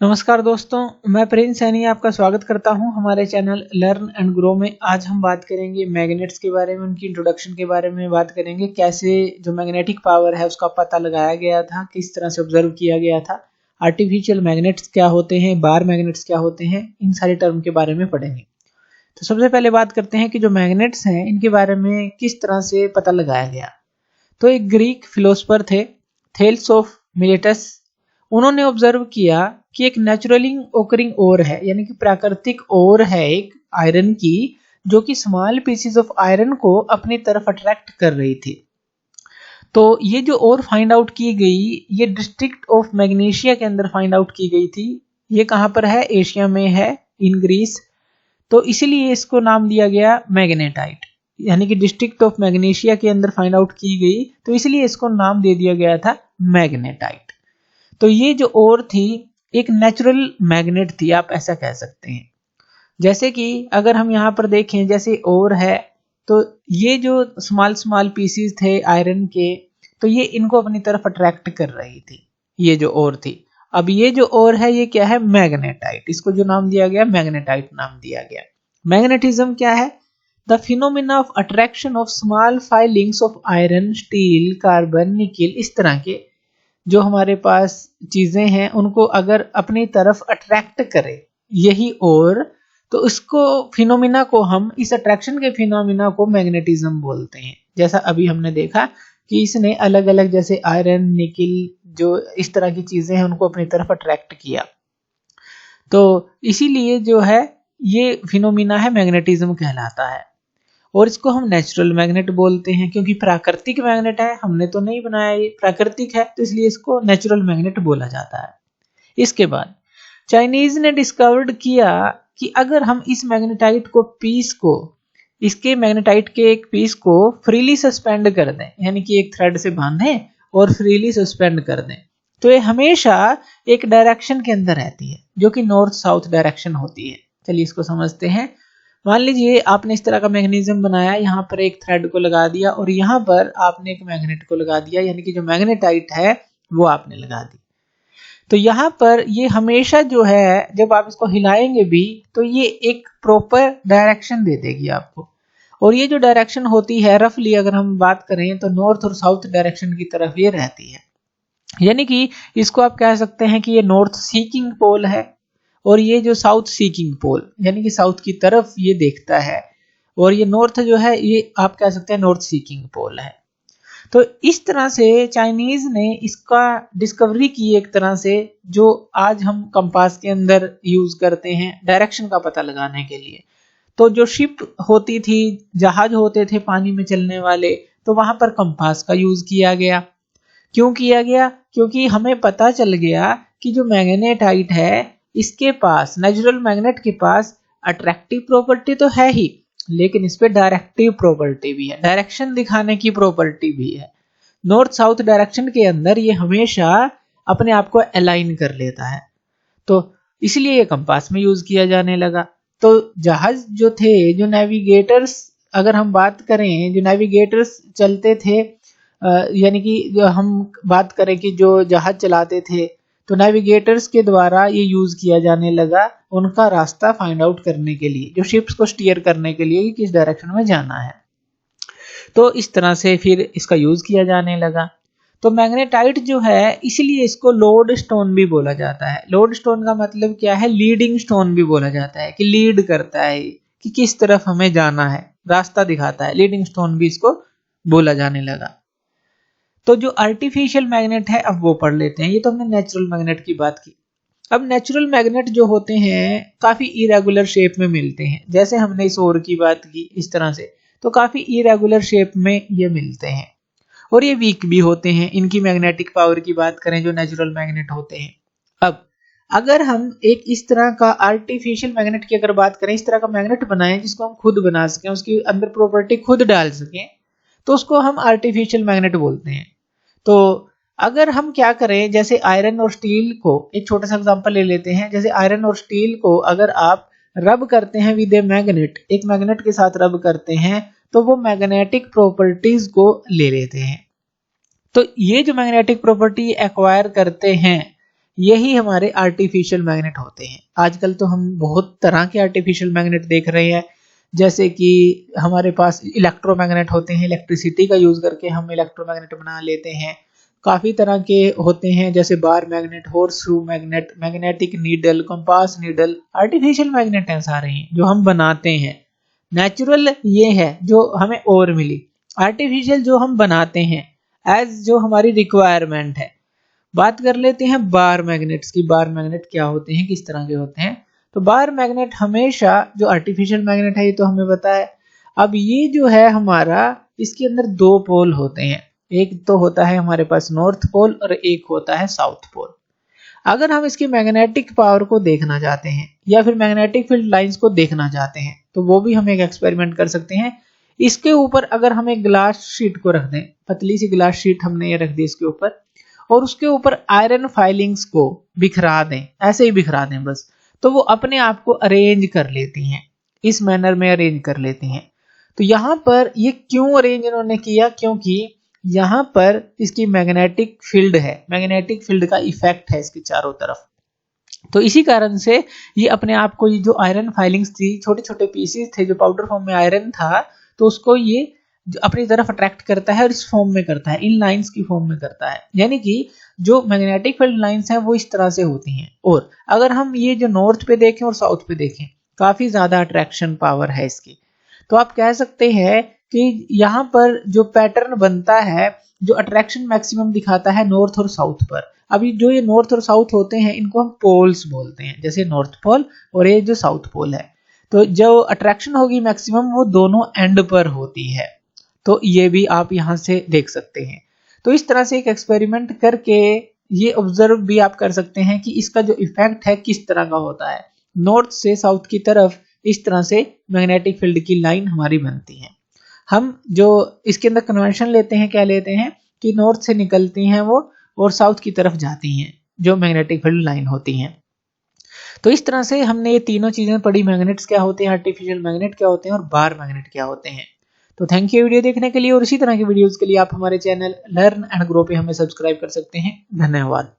नमस्कार दोस्तों, मैं प्रिंस सैनी आपका स्वागत करता हूं हमारे चैनल लर्न एंड ग्रो में। आज हम बात करेंगे मैग्नेट्स के बारे में, उनकी इंट्रोडक्शन के बारे में बात करेंगे। कैसे जो मैग्नेटिक पावर है उसका पता लगाया गया था, किस तरह से ऑब्जर्व किया गया था, आर्टिफिशियल मैग्नेट्स क्या होते हैं, बार मैग्नेट्स क्या होते हैं, इन सारे टर्म के बारे में पढ़ेंगे। तो सबसे पहले बात करते हैं कि जो मैग्नेट्स हैं इनके बारे में किस तरह से पता लगाया गया। तो एक ग्रीक फिलोसफर थे, थेल्स ऑफ मिलेटस। उन्होंने ऑब्जर्व किया कि एक नेचुरली ओकरिंग ओर है, यानी कि प्राकृतिक ओर है एक आयरन की, जो कि स्मॉल पीसेस ऑफ आयरन को अपनी तरफ अट्रैक्ट कर रही थी। तो ये जो ओर फाइंड आउट की गई, ये डिस्ट्रिक्ट ऑफ मैग्नीशिया के अंदर फाइंड आउट की गई थी। ये कहाँ पर है? एशिया में है, इन ग्रीस। तो इसीलिए इसको नाम दिया गया मैग्नेटाइट, यानी कि डिस्ट्रिक्ट ऑफ मैग्नीशिया के अंदर फाइंड आउट की गई, तो इसलिए इसको नाम दे दिया गया था मैग्नेटाइट। तो ये जो ओर थी एक नेचुरल मैग्नेट थी, आप ऐसा कह सकते हैं। जैसे कि अगर हम यहाँ पर देखें, जैसे ओर है तो ये जो स्मॉल स्मॉल पीसीज थे आयरन के, तो ये इनको अपनी तरफ अट्रैक्ट कर रही थी, ये जो ओर थी। अब ये जो ओर है ये क्या है? मैग्नेटाइट। इसको जो नाम दिया गया मैग्नेटाइट नाम दिया गया। मैग्नेटिज्म क्या है? The phenomena of attraction of small filings of iron, steel, carbon, nickel, इस तरह के जो हमारे पास चीजें हैं उनको अगर अपनी तरफ अट्रैक्ट करे यही ओर, तो उसको फिनोमिना को हम, इस अट्रैक्शन के फिनोमिना को मैग्नेटिज्म बोलते हैं। जैसा अभी हमने देखा कि इसने अलग अलग जैसे आयरन, निकिल, जो इस तरह की चीजें हैं उनको अपनी तरफ अट्रैक्ट किया। तो इसीलिए जो है ये फिनोमिना है, मैग्नेटिज्म कहलाता है। और इसको हम नेचुरल मैग्नेट बोलते हैं, क्योंकि प्राकृतिक मैग्नेट है, हमने तो नहीं बनाया, ये प्राकृतिक है, तो इसलिए इसको नेचुरल मैग्नेट बोला जाता है। इसके बाद चाइनीज ने डिस्कवर्ड किया कि अगर हम इस मैग्नेटाइट को पीस को, इसके मैग्नेटाइट के एक पीस को फ्रीली सस्पेंड कर दें, यानी कि एक थ्रेड से बांधें और फ्रीली सस्पेंड कर दें, तो ये हमेशा एक डायरेक्शन के अंदर रहती है, जो कि नॉर्थ साउथ डायरेक्शन होती है। चलिए इसको समझते हैं। मान लीजिए आपने इस तरह का मैग्नेटिज्म बनाया, यहाँ पर एक थ्रेड को लगा दिया और यहाँ पर आपने एक मैग्नेट को लगा दिया, यानी कि जो मैग्नेटाइट है वो आपने लगा दी। तो यहाँ पर ये हमेशा जो है, जब आप इसको हिलाएंगे भी तो ये एक प्रॉपर डायरेक्शन दे देगी आपको। और ये जो डायरेक्शन होती है, रफली अगर हम बात करें तो नॉर्थ और साउथ डायरेक्शन की तरफ ये रहती है। यानी कि इसको आप कह सकते हैं कि ये नॉर्थ सीकिंग पोल है और ये जो साउथ सीकिंग पोल, यानी कि साउथ की तरफ ये देखता है, और ये नॉर्थ जो है ये आप कह सकते हैं नॉर्थ सीकिंग पोल है। तो इस तरह से चाइनीज ने इसका डिस्कवरी की, एक तरह से जो आज हम कंपास के अंदर यूज करते हैं डायरेक्शन का पता लगाने के लिए। तो जो शिप होती थी, जहाज होते थे पानी में चलने वाले, तो वहां पर कंपास का यूज किया गया। क्यों किया गया? क्योंकि हमें पता चल गया कि जो मैग्नेटाइट है इसके पास, नेचुरल मैग्नेट के पास अट्रैक्टिव प्रॉपर्टी तो है ही, लेकिन इस पे डायरेक्टिव प्रॉपर्टी भी है, डायरेक्शन दिखाने की प्रॉपर्टी भी है। नॉर्थ साउथ डायरेक्शन के अंदर ये हमेशा अपने आप को अलाइन कर लेता है, तो इसलिए ये कंपास में यूज किया जाने लगा। तो जहाज जो थे, जो नेविगेटर्स, अगर हम बात करें, जो नेविगेटर्स चलते थे, यानी कि जो हम बात करें कि जो जहाज चलाते थे, तो नेविगेटर्स के द्वारा ये यूज किया जाने लगा उनका रास्ता फाइंड आउट करने के लिए, जो शिप्स को स्टीयर करने के लिए कि किस डायरेक्शन में जाना है। तो इस तरह से फिर इसका यूज किया जाने लगा। तो मैग्नेटाइट जो है, इसलिए इसको लोड स्टोन भी बोला जाता है। लोड स्टोन का मतलब क्या है? लीडिंग स्टोन भी बोला जाता है, कि लीड करता है कि किस तरफ हमें जाना है, रास्ता दिखाता है, लीडिंग स्टोन भी इसको बोला जाने लगा। तो जो आर्टिफिशियल मैग्नेट है अब वो पढ़ लेते हैं। ये तो हमने नेचुरल मैग्नेट की बात की। अब नेचुरल मैग्नेट जो होते हैं काफी इरेगुलर शेप में मिलते हैं, जैसे हमने इस ओर की बात की इस तरह से, तो काफी इरेगुलर शेप में ये मिलते हैं और ये वीक भी होते हैं। इनकी मैग्नेटिक पावर की बात करें, जो नेचुरल मैग्नेट होते हैं। अब अगर हम एक इस तरह का आर्टिफिशियल मैग्नेट की अगर बात करें, इस तरह का मैग्नेट बनाएं जिसको हम खुद बना सकें, उसके अंदर प्रॉपर्टी खुद डाल सकें, तो उसको हम आर्टिफिशियल मैग्नेट बोलते हैं। तो अगर हम क्या करें, जैसे आयरन और स्टील को, एक छोटा सा एग्जांपल ले लेते हैं। जैसे आयरन और स्टील को अगर आप रब करते हैं विद ए मैग्नेट, एक मैग्नेट के साथ रब करते हैं, तो वो मैग्नेटिक प्रॉपर्टीज को ले लेते हैं। तो ये जो मैग्नेटिक प्रॉपर्टी एक्वायर करते हैं, यही हमारे आर्टिफिशियल मैग्नेट होते हैं। आजकल तो हम बहुत तरह के आर्टिफिशियल मैग्नेट देख रहे हैं, जैसे कि हमारे पास इलेक्ट्रोमैग्नेट होते हैं, इलेक्ट्रिसिटी का यूज करके हम इलेक्ट्रोमैग्नेट बना लेते हैं। काफी तरह के होते हैं जैसे bar magnet, horseshoe magnet, magnetic needle, compass needle, artificial magnet हैं सारे ही जो हम बनाते हैं। नेचुरल ये है जो हमें और मिली, आर्टिफिशियल जो हम बनाते हैं एज जो हमारी रिक्वायरमेंट है। बात कर लेते हैं बार मैग्नेट्स की। बार मैग्नेट क्या होते हैं, किस तरह के होते हैं। तो बार मैग्नेट हमेशा, जो आर्टिफिशियल मैग्नेट है ये तो हमें पता है। अब ये जो है हमारा, इसके अंदर दो पोल होते हैं, एक तो होता है हमारे पास नॉर्थ पोल और एक होता है साउथ पोल। अगर हम इसकी मैग्नेटिक पावर को देखना चाहते हैं या फिर मैग्नेटिक फील्ड लाइंस को देखना चाहते हैं तो वो भी हम एक एक्सपेरिमेंट कर सकते हैं। इसके ऊपर अगर हम एक ग्लास शीट को रख दें, पतली सी ग्लास शीट हमने ये रख दी इसके ऊपर, और उसके ऊपर आयरन फाइलिंग्स को बिखरा दें, ऐसे ही बिखरा दें बस, तो वो अपने आप को अरेंज कर लेती हैं, इस मैनर में अरेंज कर लेती हैं। तो यहाँ पर ये क्यों अरेंज इन्होंने किया, क्योंकि यहाँ पर इसकी मैग्नेटिक फील्ड है, मैग्नेटिक फील्ड का इफेक्ट है इसके चारों तरफ। तो इसी कारण से ये अपने आप को, ये जो आयरन फाइलिंग्स थी, छोटे छोटे पीसेस थे जो पाउडर फॉर्म में आयरन था, तो उसको ये अपनी तरफ अट्रैक्ट करता है और इस फॉर्म में करता है, इन लाइंस की फॉर्म में करता है। यानी कि जो मैग्नेटिक फील्ड लाइंस हैं वो इस तरह से होती हैं। और अगर हम ये जो नॉर्थ पे देखें और साउथ पे देखें, काफी ज्यादा अट्रैक्शन पावर है इसकी। तो आप कह सकते हैं कि यहाँ पर जो पैटर्न बनता है, जो अट्रैक्शन मैक्सिमम दिखाता है नॉर्थ और साउथ पर। अभी जो ये नॉर्थ और साउथ होते हैं इनको हम पोल्स बोलते हैं, जैसे नॉर्थ पोल और ये जो साउथ पोल है। तो जो अट्रैक्शन होगी मैक्सिमम वो दोनों एंड पर होती है। तो ये भी आप यहाँ से देख सकते हैं। तो इस तरह से एक एक्सपेरिमेंट करके ये ऑब्जर्व भी आप कर सकते हैं कि इसका जो इफेक्ट है किस तरह का होता है। नॉर्थ से साउथ की तरफ इस तरह से मैग्नेटिक फील्ड की लाइन हमारी बनती है। हम जो इसके अंदर कन्वेंशन लेते हैं, क्या लेते हैं कि नॉर्थ से निकलती हैं वो और साउथ की तरफ जाती हैं जो मैग्नेटिक फील्ड लाइन होती हैं। तो इस तरह से हमने ये तीनों चीजें पढ़ी, मैग्नेट्स क्या होते हैं, आर्टिफिशियल मैग्नेट क्या होते हैं और बार मैग्नेट क्या होते हैं। तो थैंक यू वीडियो देखने के लिए, और इसी तरह की वीडियोस के लिए आप हमारे चैनल लर्न एंड ग्रो पे हमें सब्सक्राइब कर सकते हैं। धन्यवाद।